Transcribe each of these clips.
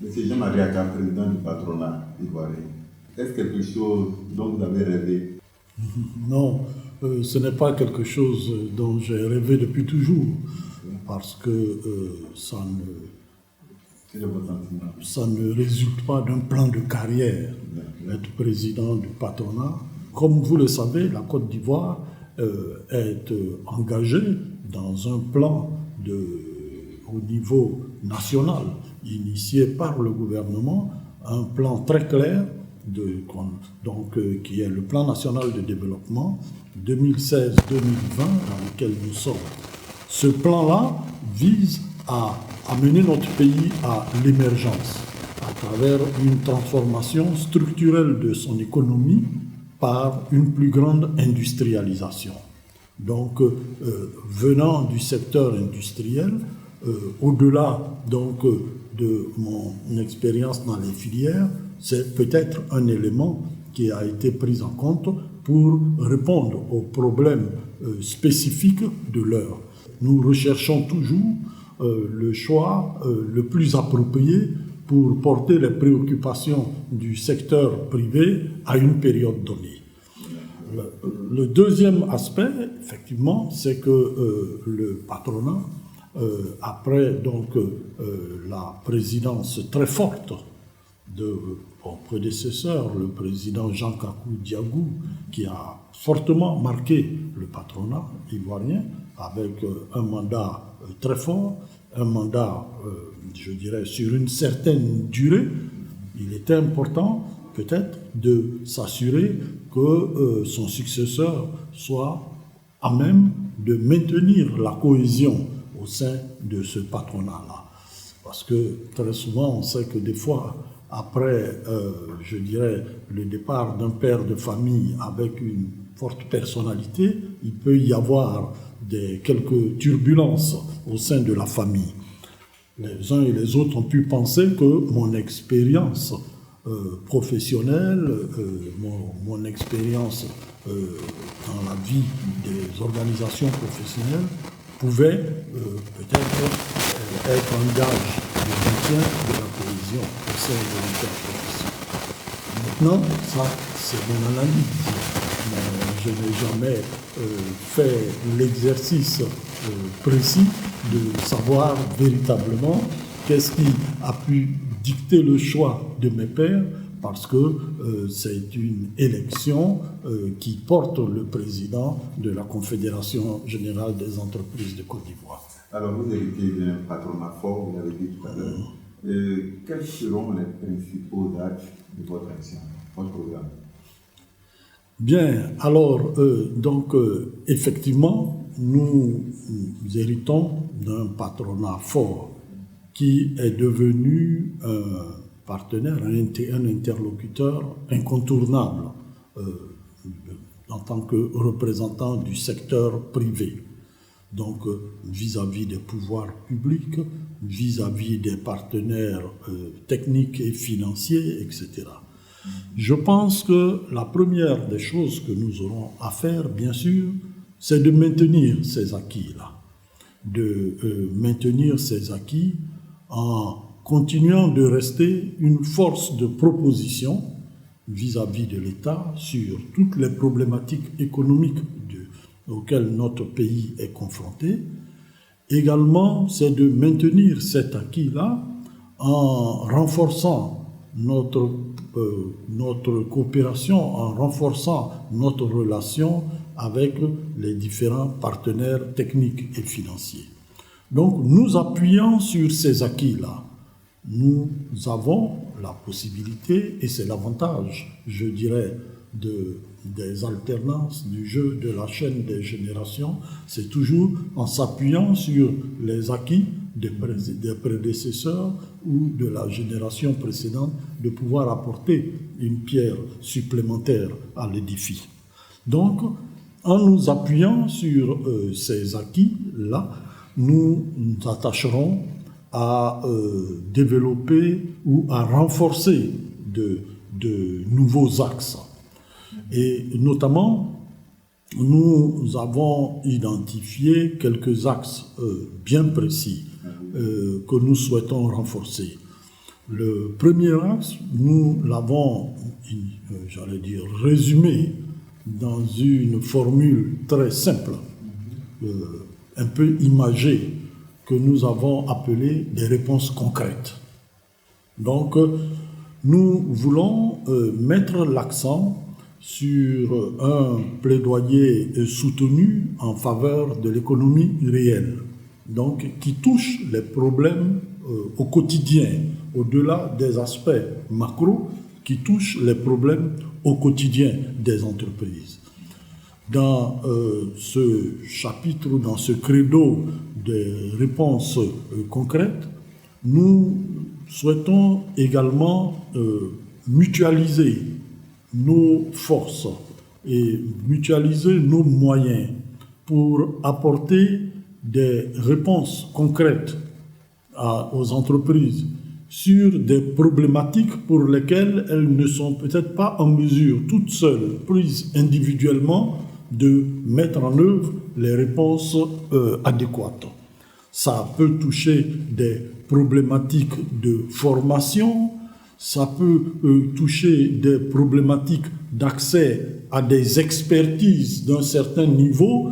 Monsieur Jean-Marie Aka, président du patronat ivoirien, est-ce quelque chose dont vous avez rêvé? Non, ce n'est pas quelque chose dont j'ai rêvé depuis toujours, parce que ça ne résulte pas d'un plan de carrière, être président du patronat. Comme vous le savez, la Côte d'Ivoire est engagée dans un plan au niveau national, initié par le gouvernement, un plan très clair, qui est le plan national de développement 2016-2020 dans lequel nous sommes. Ce plan-là vise à amener notre pays à l'émergence à travers une transformation structurelle de son économie par une plus grande industrialisation. Donc, venant du secteur industriel, au-delà donc de mon expérience dans les filières, c'est peut-être un élément qui a été pris en compte pour répondre aux problèmes spécifiques de l'heure. Nous recherchons toujours le choix le plus approprié pour porter les préoccupations du secteur privé à une période donnée. Le deuxième aspect, effectivement, c'est que le patronat, après donc la présidence très forte de mon prédécesseur, le président Jean Kakou Diagou, qui a fortement marqué le patronat ivoirien avec un mandat très fort, un mandat, je dirais, sur une certaine durée. Il était important peut-être de s'assurer que son successeur soit à même de maintenir la cohésion au sein de ce patronat-là. Parce que très souvent, on sait que des fois, après, je dirais, le départ d'un père de famille avec une forte personnalité, il peut y avoir quelques turbulences au sein de la famille. Les uns et les autres ont pu penser que mon expérience professionnelle, mon expérience dans la vie des organisations professionnelles pouvait peut-être être un gage de maintien de la cohésion au sein de l'interprofession. Maintenant, ça, c'est mon analyse. Mais je n'ai jamais fait l'exercice précis de savoir véritablement qu'est-ce qui a pu dicter le choix de mes pairs, parce que c'est une élection qui porte le président de la Confédération générale des entreprises de Côte d'Ivoire. Alors, vous héritez d'un patronat fort, vous l'avez dit tout à l'heure. Quels seront les principaux axes de votre action, votre programme? Bien, alors, effectivement, nous héritons d'un patronat fort qui est devenu un partenaire, un interlocuteur incontournable en tant que représentant du secteur privé. Donc, vis-à-vis des pouvoirs publics, vis-à-vis des partenaires techniques et financiers, etc. Je pense que la première des choses que nous aurons à faire, bien sûr, c'est de maintenir ces acquis-là. De maintenir ces acquis en continuant de rester une force de proposition vis-à-vis de l'État sur toutes les problématiques économiques auxquelles notre pays est confronté. Également, c'est de maintenir cet acquis-là en renforçant notre coopération, en renforçant notre relation avec les différents partenaires techniques et financiers. Donc, nous appuyant sur ces acquis-là, nous avons la possibilité, et c'est l'avantage, je dirais, des alternances du jeu de la chaîne des générations, c'est toujours en s'appuyant sur les acquis des prédécesseurs ou de la génération précédente de pouvoir apporter une pierre supplémentaire à l'édifice. Donc, en nous appuyant sur ces acquis-là, nous nous attacherons à développer ou à renforcer de nouveaux axes. Et notamment, nous avons identifié quelques axes bien précis que nous souhaitons renforcer. Le premier axe, nous l'avons, résumé dans une formule très simple, un peu imagée, que nous avons appelée des réponses concrètes. Donc, nous voulons mettre l'accent sur un plaidoyer soutenu en faveur de l'économie réelle, donc qui touche les problèmes au quotidien, au-delà des aspects macro, qui touchent les problèmes au quotidien des entreprises. Dans ce chapitre, dans ce credo des réponses concrètes, nous souhaitons également mutualiser nos forces et mutualiser nos moyens pour apporter des réponses concrètes aux entreprises sur des problématiques pour lesquelles elles ne sont peut-être pas en mesure, toutes seules, prises individuellement, de mettre en œuvre les réponses adéquates. Ça peut toucher des problématiques de formation, ça peut toucher des problématiques d'accès à des expertises d'un certain niveau,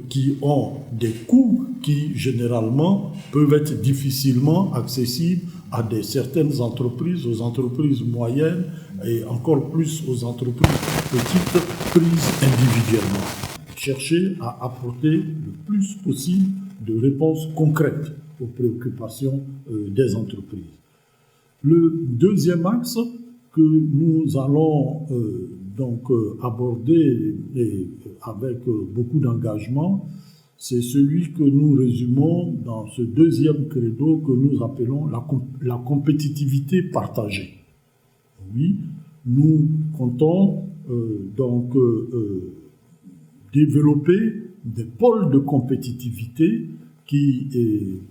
qui ont des coûts qui généralement peuvent être difficilement accessibles à certaines entreprises, aux entreprises moyennes et encore plus aux entreprises petites prises individuellement. Chercher à apporter le plus possible de réponses concrètes aux préoccupations des entreprises. Le deuxième axe que nous allons aborder avec beaucoup d'engagement, c'est celui que nous résumons dans ce deuxième credo que nous appelons la compétitivité partagée. Oui, nous comptons développer des pôles de compétitivité qui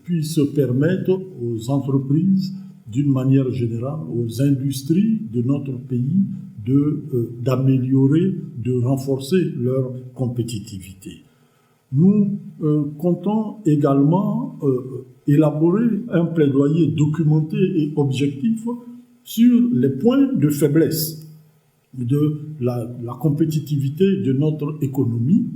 puissent permettre aux entreprises, d'une manière générale, aux industries de notre pays d'améliorer, de renforcer leur compétitivité. Nous comptons également élaborer un plaidoyer documenté et objectif sur les points de faiblesse de la compétitivité de notre économie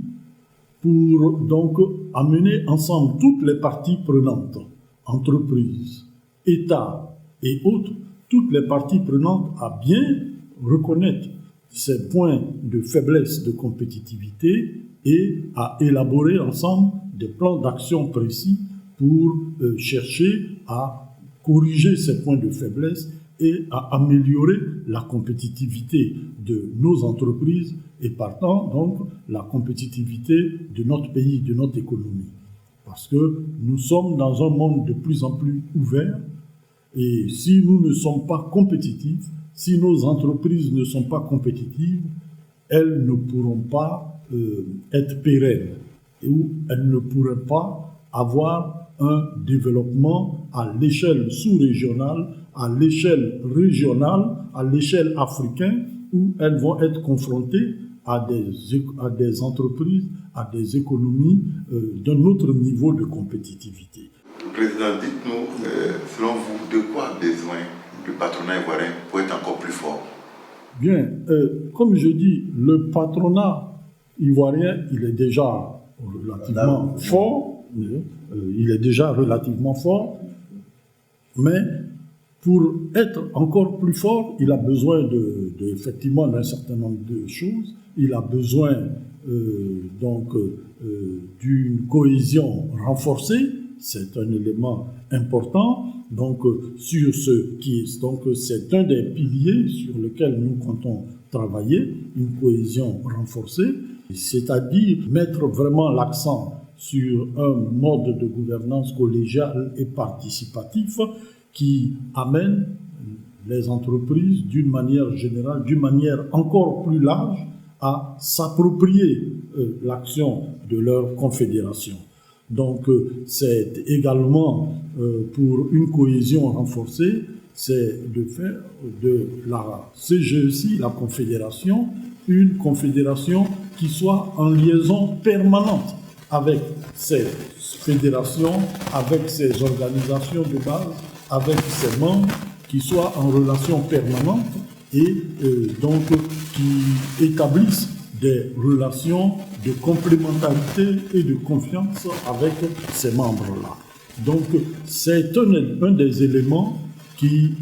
pour donc amener ensemble toutes les parties prenantes, entreprises, États et autres, toutes les parties prenantes à bien reconnaître ces points de faiblesse de compétitivité et à élaborer ensemble des plans d'action précis pour chercher à corriger ces points de faiblesse et à améliorer la compétitivité de nos entreprises et partant donc la compétitivité de notre pays, de notre économie. Parce que nous sommes dans un monde de plus en plus ouvert et si nous ne sommes pas compétitifs, si nos entreprises ne sont pas compétitives, elles ne pourront pas être pérennes ou elles ne pourraient pas avoir un développement à l'échelle sous-régionale, à l'échelle régionale, à l'échelle africaine, où elles vont être confrontées à des entreprises, à des économies d'un autre niveau de compétitivité. Président, dites-nous, selon vous, de quoi a besoin le patronat ivoirien pour être encore plus fort? Bien, comme je dis, le patronat ivoirien, il est déjà relativement fort. Il est déjà relativement fort, mais pour être encore plus fort, il a besoin effectivement d'un certain nombre de choses. Il a besoin d'une cohésion renforcée, c'est un élément important. Donc c'est un des piliers sur lesquels nous comptons travailler, une cohésion renforcée, c'est-à-dire mettre vraiment l'accent sur un mode de gouvernance collégiale et participatif qui amène les entreprises d'une manière générale, d'une manière encore plus large, à s'approprier l'action de leur confédération. Donc c'est également pour une cohésion renforcée, c'est de faire de la CGECI, la confédération, une confédération qui soit en liaison permanente avec ces fédérations, avec ces organisations de base avec ses membres qui soient en relation permanente et donc qui établissent des relations de complémentarité et de confiance avec ces membres-là. Donc c'est un des éléments qui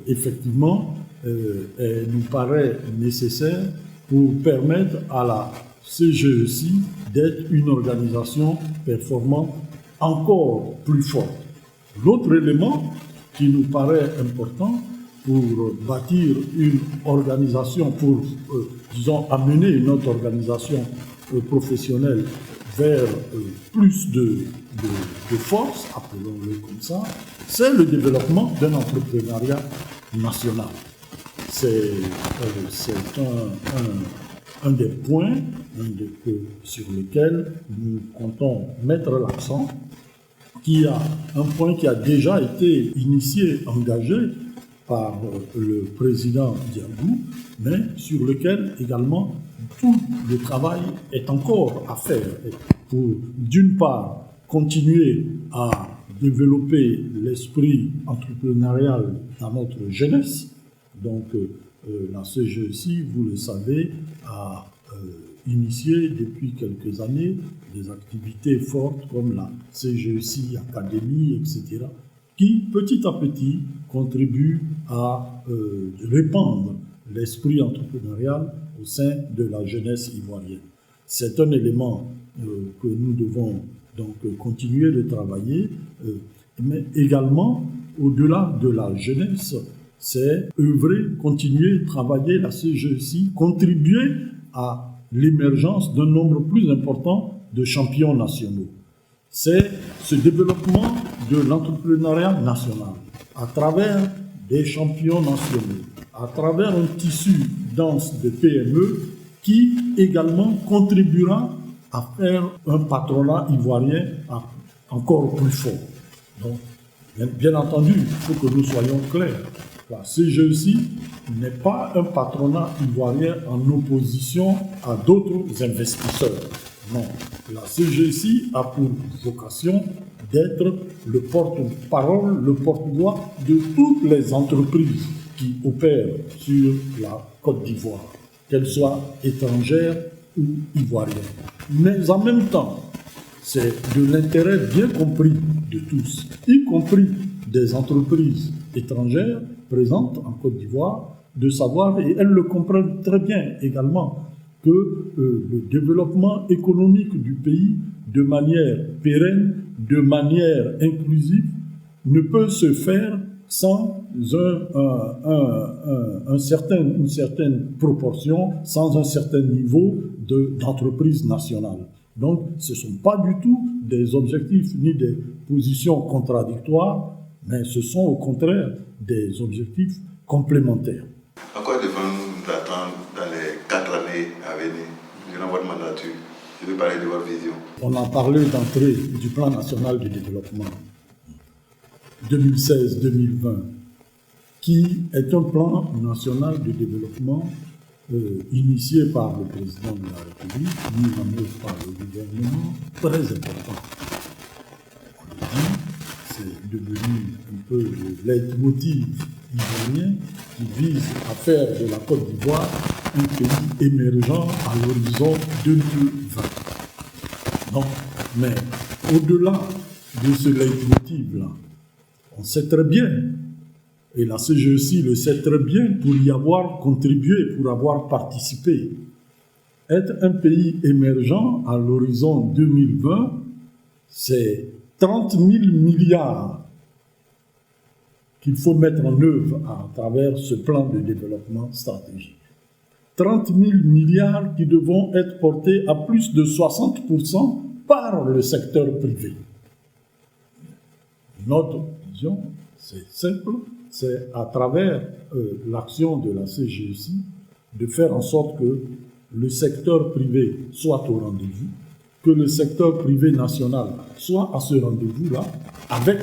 effectivement nous paraît nécessaire pour permettre à la CGECI d'être une organisation performante encore plus forte. L'autre élément qui nous paraît important pour bâtir une organisation, pour, disons, amener notre organisation professionnelle vers plus de force, appelons-le comme ça, c'est le développement d'un entrepreneuriat national. C'est un des points sur lesquels nous comptons mettre l'accent, qui a un point qui a déjà été initié, engagé par le président Diabou, mais sur lequel également tout le travail est encore à faire pour, d'une part, continuer à développer l'esprit entrepreneurial dans notre jeunesse. Donc, la CGECI, vous le savez, a initié depuis quelques années des activités fortes comme la CGECI Academy, etc., qui, petit à petit, contribuent à répandre l'esprit entrepreneurial au sein de la jeunesse ivoirienne. C'est un élément que nous devons donc continuer de travailler, mais également, au-delà de la jeunesse, c'est œuvrer, continuer, travailler la CGECI, contribuer à l'émergence d'un nombre plus important de champions nationaux. C'est ce développement de l'entrepreneuriat national à travers des champions nationaux, à travers un tissu dense de PME qui également contribuera à faire un patronat ivoirien encore plus fort. Donc, bien entendu, il faut que nous soyons clairs. La CGECI n'est pas un patronat ivoirien en opposition à d'autres investisseurs. Non, la CGECI a pour vocation d'être le porte-parole, le porte-voix de toutes les entreprises qui opèrent sur la Côte d'Ivoire, qu'elles soient étrangères ou ivoiriennes. Mais en même temps, c'est de l'intérêt bien compris de tous, y compris des entreprises étrangères présentes en Côte d'Ivoire, de savoir, et elles le comprennent très bien également, que le développement économique du pays, de manière pérenne, de manière inclusive, ne peut se faire sans une certaine proportion, sans un certain niveau d'entreprise nationale. Donc, ce ne sont pas du tout des objectifs ni des positions contradictoires, mais ce sont au contraire des objectifs complémentaires. À quoi devons-nous attendre dans les 4 années à venir durant votre mandature? Je vais parler de votre vision. On a parlé d'entrée du plan national de développement 2016-2020, qui est un plan national de développement initié par le président de la République, mis en œuvre par le gouvernement, très important. On le dit, c'est devenu un peu le leitmotiv ivoirien qui vise à faire de la Côte d'Ivoire un pays émergent à l'horizon 2020. Non, mais au-delà de ce leitmotiv-là, on sait très bien, et la CGECI le sait très bien pour y avoir contribué, pour avoir participé, être un pays émergent à l'horizon 2020, c'est 30 000 milliards qu'il faut mettre en œuvre à travers ce plan de développement stratégique. 30 000 milliards qui devront être portés à plus de 60% par le secteur privé. Notre vision, c'est simple, c'est à travers l'action de la CGECI de faire en sorte que le secteur privé soit au rendez-vous, que le secteur privé national soit à ce rendez-vous-là, avec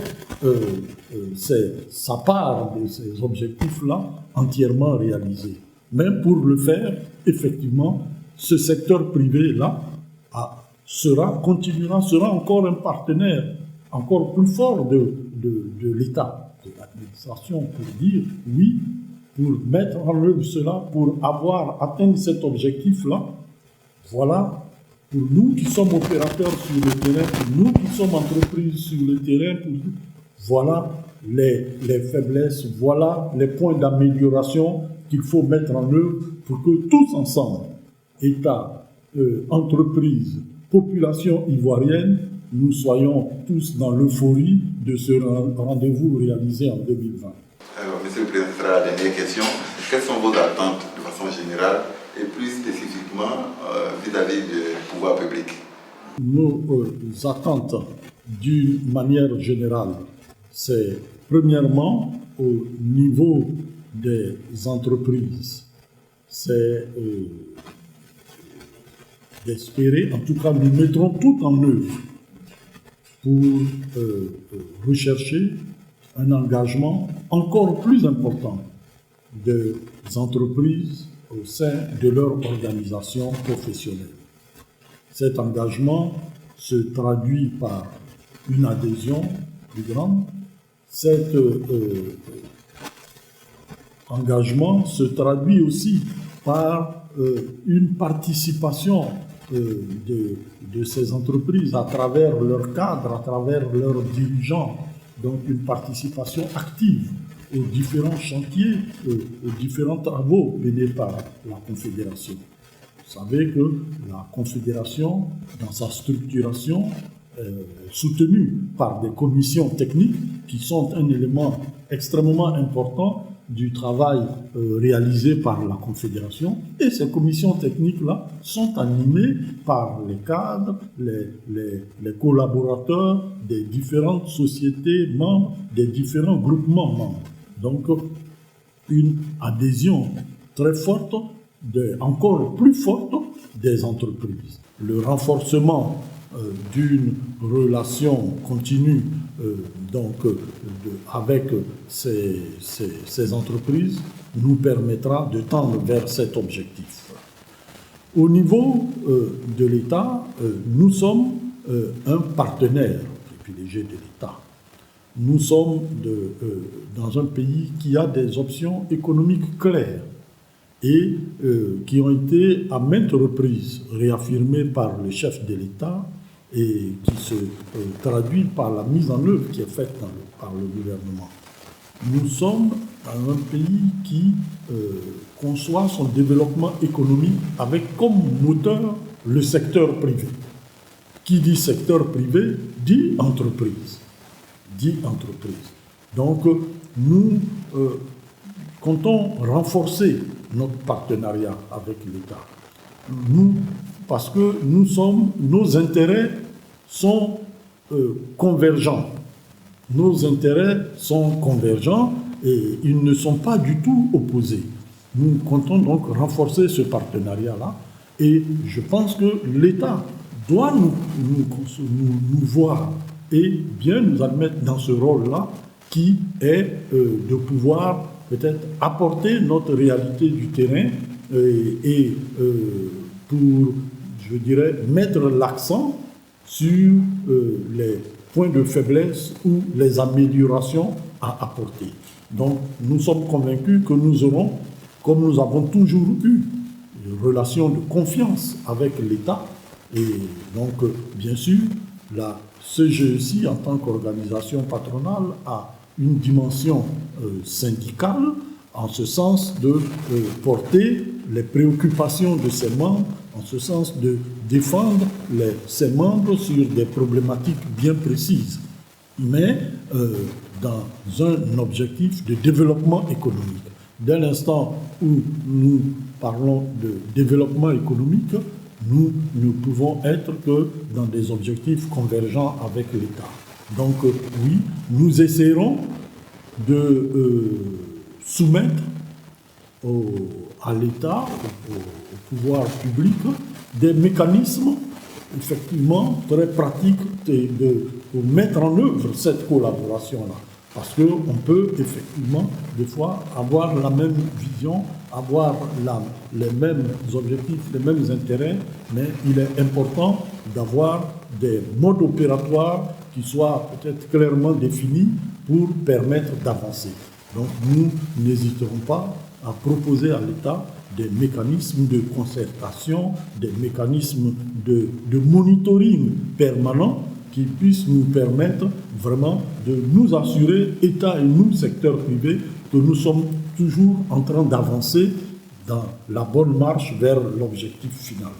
sa part de ces objectifs-là entièrement réalisés. Mais pour le faire, effectivement, ce secteur privé-là sera encore un partenaire encore plus fort de l'État, de la législation pour dire oui, pour mettre en œuvre cela, pour avoir atteint cet objectif-là. Voilà, pour nous qui sommes opérateurs sur le terrain, pour nous qui sommes entreprises sur le terrain, voilà les faiblesses, voilà les points d'amélioration qu'il faut mettre en œuvre pour que tous ensemble, État, entreprises, population ivoirienne, nous soyons tous dans l'euphorie de ce rendez-vous réalisé en 2020. Alors, Monsieur le Président, ce sera la dernière question. Quelles sont vos attentes de façon générale et plus spécifiquement vis-à-vis du pouvoir public? Nos attentes, d'une manière générale, c'est premièrement au niveau des entreprises, c'est d'espérer, en tout cas nous mettrons tout en œuvre pour rechercher un engagement encore plus important des entreprises au sein de leur organisation professionnelle. Cet engagement se traduit par une adhésion plus grande. Cet engagement se traduit aussi par une participation de ces entreprises à travers leurs cadres, à travers leurs dirigeants, donc une participation active aux différents chantiers, aux différents travaux menés par la Confédération. Vous savez que la Confédération, dans sa structuration, soutenue par des commissions techniques qui sont un élément extrêmement important du travail réalisé par la Confédération. Et ces commissions techniques-là sont animées par les cadres, les collaborateurs des différentes sociétés membres, des différents groupements membres. Donc, une adhésion très forte, encore plus forte, des entreprises. Le renforcement d'une relation continue avec ces entreprises nous permettra de tendre vers cet objectif. Au niveau de l'État, nous sommes un partenaire privilégié de l'État. Nous sommes dans un pays qui a des options économiques claires et qui ont été à maintes reprises réaffirmées par le chef de l'État et qui se traduit par la mise en œuvre qui est faite par le gouvernement. Nous sommes dans un pays qui conçoit son développement économique avec comme moteur le secteur privé. Qui dit secteur privé dit entreprise. Donc, nous comptons renforcer notre partenariat avec l'État. Parce que nos intérêts sont convergents. Nos intérêts sont convergents et ils ne sont pas du tout opposés. Nous comptons donc renforcer ce partenariat-là et je pense que l'État doit nous voir et bien nous admettre dans ce rôle-là qui est de pouvoir peut-être apporter notre réalité du terrain et pour, je dirais, mettre l'accent sur les points de faiblesse ou les améliorations à apporter. Donc, nous sommes convaincus que nous aurons, comme nous avons toujours eu, une relation de confiance avec l'État. Et donc, bien sûr, la CGECI, en tant qu'organisation patronale, a une dimension syndicale, en ce sens de porter les préoccupations de ses membres, en ce sens de défendre ses membres sur des problématiques bien précises, mais dans un objectif de développement économique. Dès l'instant où nous parlons de développement économique, nous ne pouvons être que dans des objectifs convergents avec l'État. Donc oui, nous essaierons de soumettre à l'État, au pouvoir public, des mécanismes effectivement très pratiques pour mettre en œuvre cette collaboration-là. Parce qu'on peut effectivement, des fois, avoir la même vision, avoir les mêmes objectifs, les mêmes intérêts, mais il est important d'avoir des modes opératoires qui soient peut-être clairement définis pour permettre d'avancer. Donc nous n'hésiterons pas à proposer à l'État des mécanismes de concertation, des mécanismes de monitoring permanent qui puissent nous permettre vraiment de nous assurer, État et nous, secteur privé, que nous sommes toujours en train d'avancer dans la bonne marche vers l'objectif final.